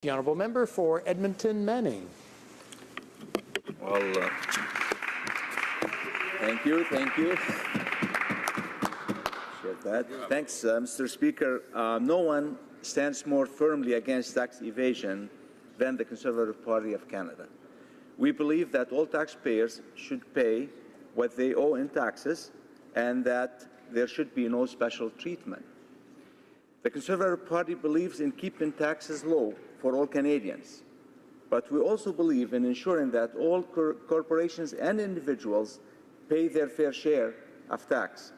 The honourable member for Edmonton Manning. Well, thank you. Appreciate that. Thanks, Mr. Speaker. No one stands more firmly against tax evasion than the Conservative Party of Canada. We believe that all taxpayers should pay what they owe in taxes and that there should be no special treatment. The Conservative Party believes in keeping taxes low for all Canadians, but we also believe in ensuring that all corporations and individuals pay their fair share of tax.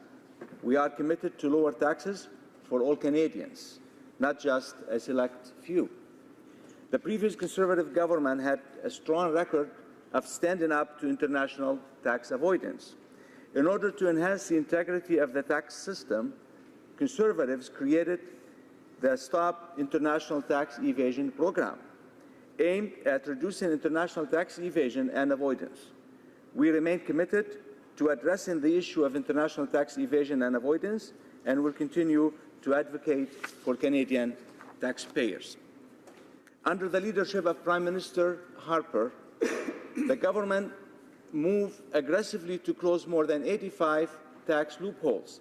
We are committed to lower taxes for all Canadians, not just a select few. The previous Conservative government had a strong record of standing up to international tax avoidance. In order to enhance the integrity of the tax system, Conservatives created the Stop International Tax Evasion program, aimed at reducing international tax evasion and avoidance. We remain committed to addressing the issue of international tax evasion and avoidance, and will continue to advocate for Canadian taxpayers. Under the leadership of Prime Minister Harper, the government moved aggressively to close more than 85 tax loopholes,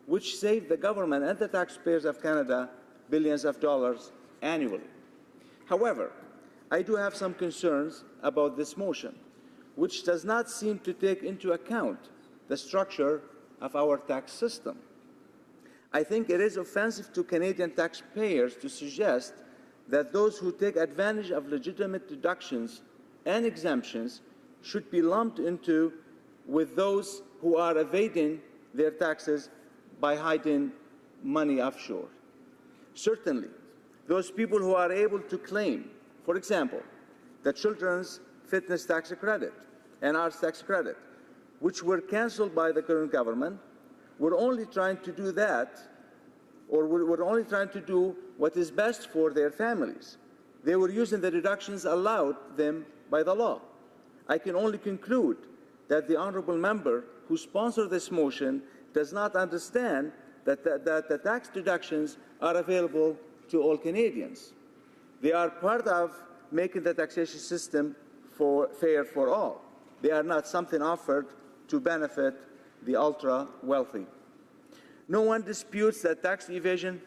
which saved the government and the taxpayers of Canada billions of dollars annually. However, I do have some concerns about this motion, which does not seem to take into account the structure of our tax system. I think it is offensive to Canadian taxpayers to suggest that those who take advantage of legitimate deductions and exemptions should be lumped into with those who are evading their taxes by hiding money offshore. Certainly, those people who are able to claim, for example, the Children's Fitness Tax Credit and Arts Tax Credit, which were cancelled by the current government, were only trying to do that, or were only trying to do what is best for their families. They were using the deductions allowed them by the law. I can only conclude that the honourable member who sponsored this motion does not understand that the tax deductions are available to all Canadians. They are part of making the taxation system fair for all. They are not something offered to benefit the ultra-wealthy. No one disputes that tax evasion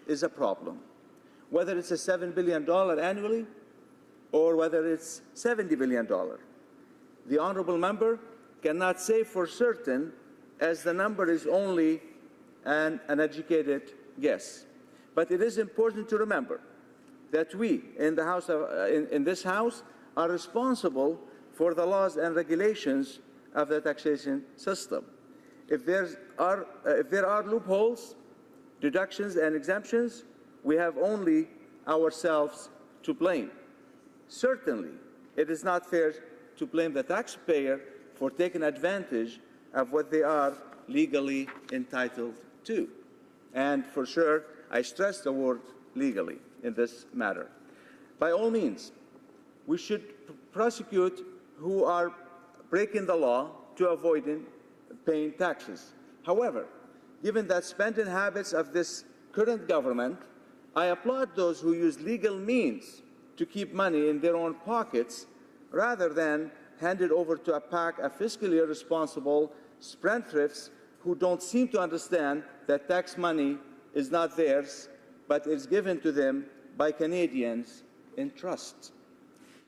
is a problem, whether it's a $7 billion annually or whether it's $70 billion. The honourable member cannot say for certain, as the number is only an educated guess. But it is important to remember that we in this House are responsible for the laws and regulations of the taxation system. If there are loopholes, deductions and exemptions, we have only ourselves to blame. Certainly, it is not fair to blame the taxpayer for taking advantage of what they are legally entitled to. And for sure, I stress the word legally in this matter. By all means, we should prosecute who are breaking the law to avoid paying taxes. However, given the spending habits of this current government, I applaud those who use legal means to keep money in their own pockets rather than hand it over to a pack of fiscally irresponsible spendthrifts who don't seem to understand that tax money is not theirs, but is given to them by Canadians in trust.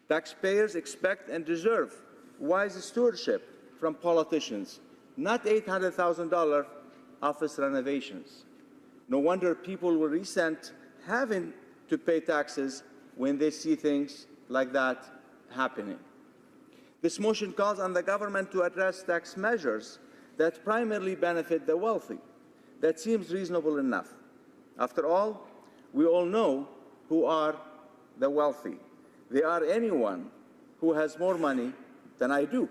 Taxpayers expect and deserve wise stewardship from politicians, not $800,000 office renovations. No wonder people will resent having to pay taxes when they see things like that happening. This motion calls on the government to address tax measures that primarily benefit the wealthy. That seems reasonable enough. After all, we all know who are the wealthy. They are anyone who has more money than I do.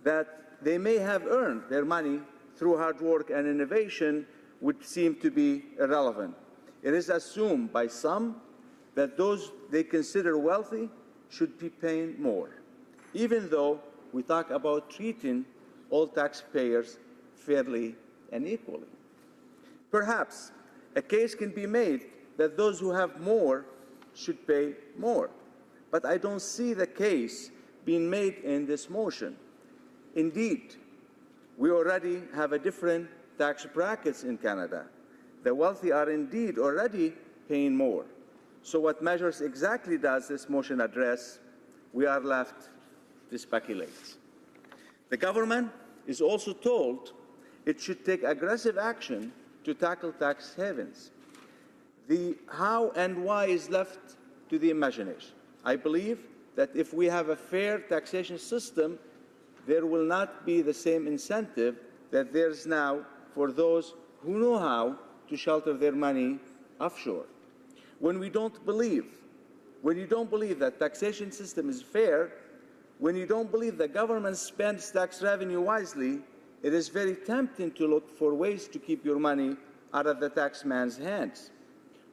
That they may have earned their money through hard work and innovation would seem to be irrelevant. It is assumed by some that those they consider wealthy should be paying more, even though we talk about treating all taxpayers fairly and equally. Perhaps a case can be made that those who have more should pay more. But I don't see the case being made in this motion. Indeed, we already have a different tax brackets in Canada. The wealthy are indeed already paying more. So what measures exactly does this motion address? We are left to speculate. The government is also told it should take aggressive action to tackle tax havens. The how and why is left to the imagination. I believe that if we have a fair taxation system, there will not be the same incentive that there's now for those who know how to shelter their money offshore. When you don't believe that taxation system is fair, when you don't believe the government spends tax revenue wisely, it is very tempting to look for ways to keep your money out of the taxman's hands.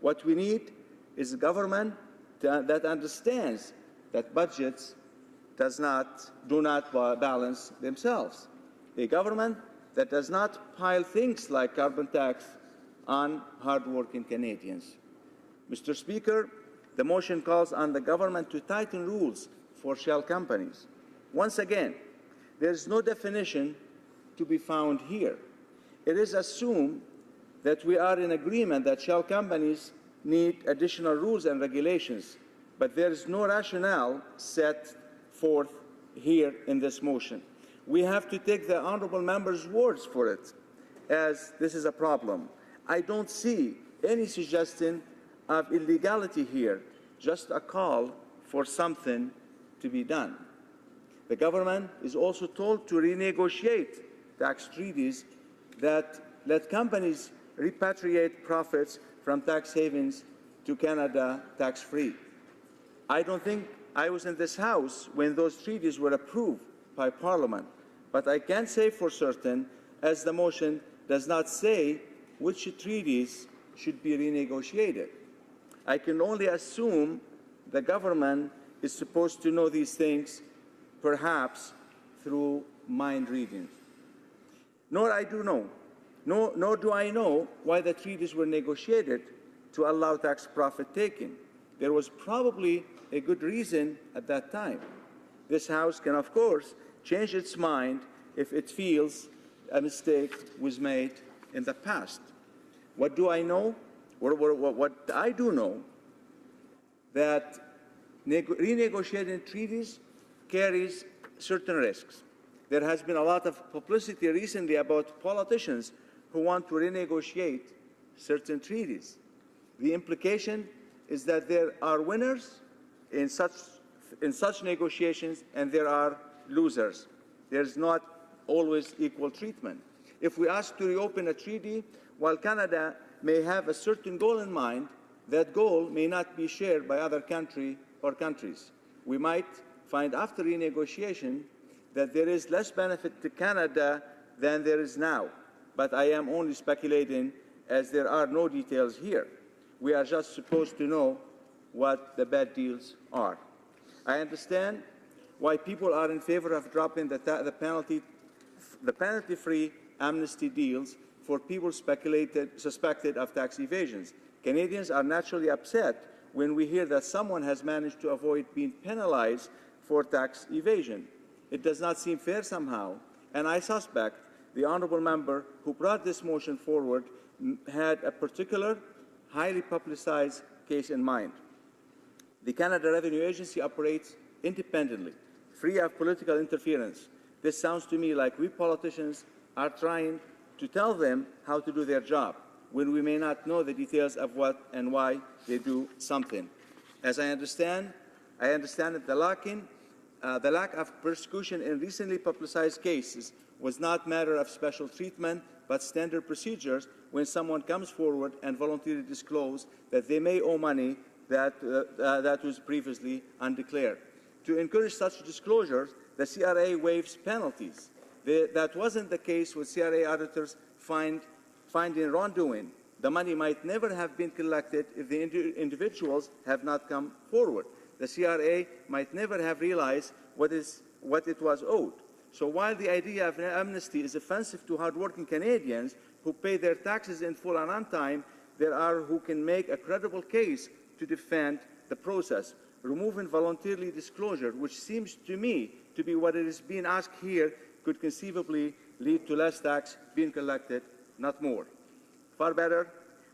What we need is a government that understands that budgets do not balance themselves. A government that does not pile things like carbon tax on hardworking Canadians. Mr. Speaker, the motion calls on the government to tighten rules for shell companies. Once again, there is no definition to be found here. It is assumed that we are in agreement that shell companies need additional rules and regulations, but there is no rationale set forth here in this motion. We have to take the honourable member's words for it, as this is a problem. I don't see any suggestion of illegality here, just a call for something to be done. The government is also told to renegotiate tax treaties that let companies repatriate profits from tax havens to Canada tax-free. I don't think I was in this House when those treaties were approved by Parliament, but I can say for certain, as the motion does not say which treaties should be renegotiated. I can only assume the government is supposed to know these things, perhaps through mind reading. Nor do I know why the treaties were negotiated to allow tax profit taking. There was probably a good reason at that time. This House can, of course, change its mind if it feels a mistake was made in the past. What do I know? What I do know, that renegotiating treaties carries certain risks. There has been a lot of publicity recently about politicians who want to renegotiate certain treaties. The implication is that there are winners in such negotiations and there are losers. There's not always equal treatment. If we ask to reopen a treaty, while Canada may have a certain goal in mind, that goal may not be shared by other country or countries. We might find after renegotiation that there is less benefit to Canada than there is now. But I am only speculating, as there are no details here. We are just supposed to know what the bad deals are. I understand why people are in favor of dropping the penalty-free amnesty deals for people suspected of tax evasions. Canadians are naturally upset when we hear that someone has managed to avoid being penalized for tax evasion. It does not seem fair somehow, and I suspect the honourable member who brought this motion forward had a particular, highly publicized case in mind. The Canada Revenue Agency operates independently, free of political interference. This sounds to me like we politicians are trying to tell them how to do their job, when we may not know the details of what and why they do something. As I understand that the lack of persecution in recently publicized cases was not a matter of special treatment, but standard procedures when someone comes forward and voluntarily discloses that they may owe money that was previously undeclared. To encourage such disclosures, the CRA waives penalties. That wasn't the case with CRA auditors finding wrongdoing. The money might never have been collected if the individuals have not come forward. The CRA might never have realized what it was owed. So while the idea of amnesty is offensive to hardworking Canadians who pay their taxes in full and on time, there are who can make a credible case to defend the process, removing voluntarily disclosure, which seems to me to be what is being asked here, could conceivably lead to less tax being collected, not more. Far better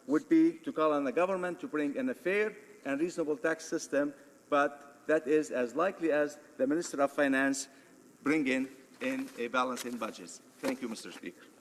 would be to call on the government to bring in a fair and reasonable tax system, but that is as likely as the Minister of Finance bringing in a balancing budget. Thank you, Mr. Speaker.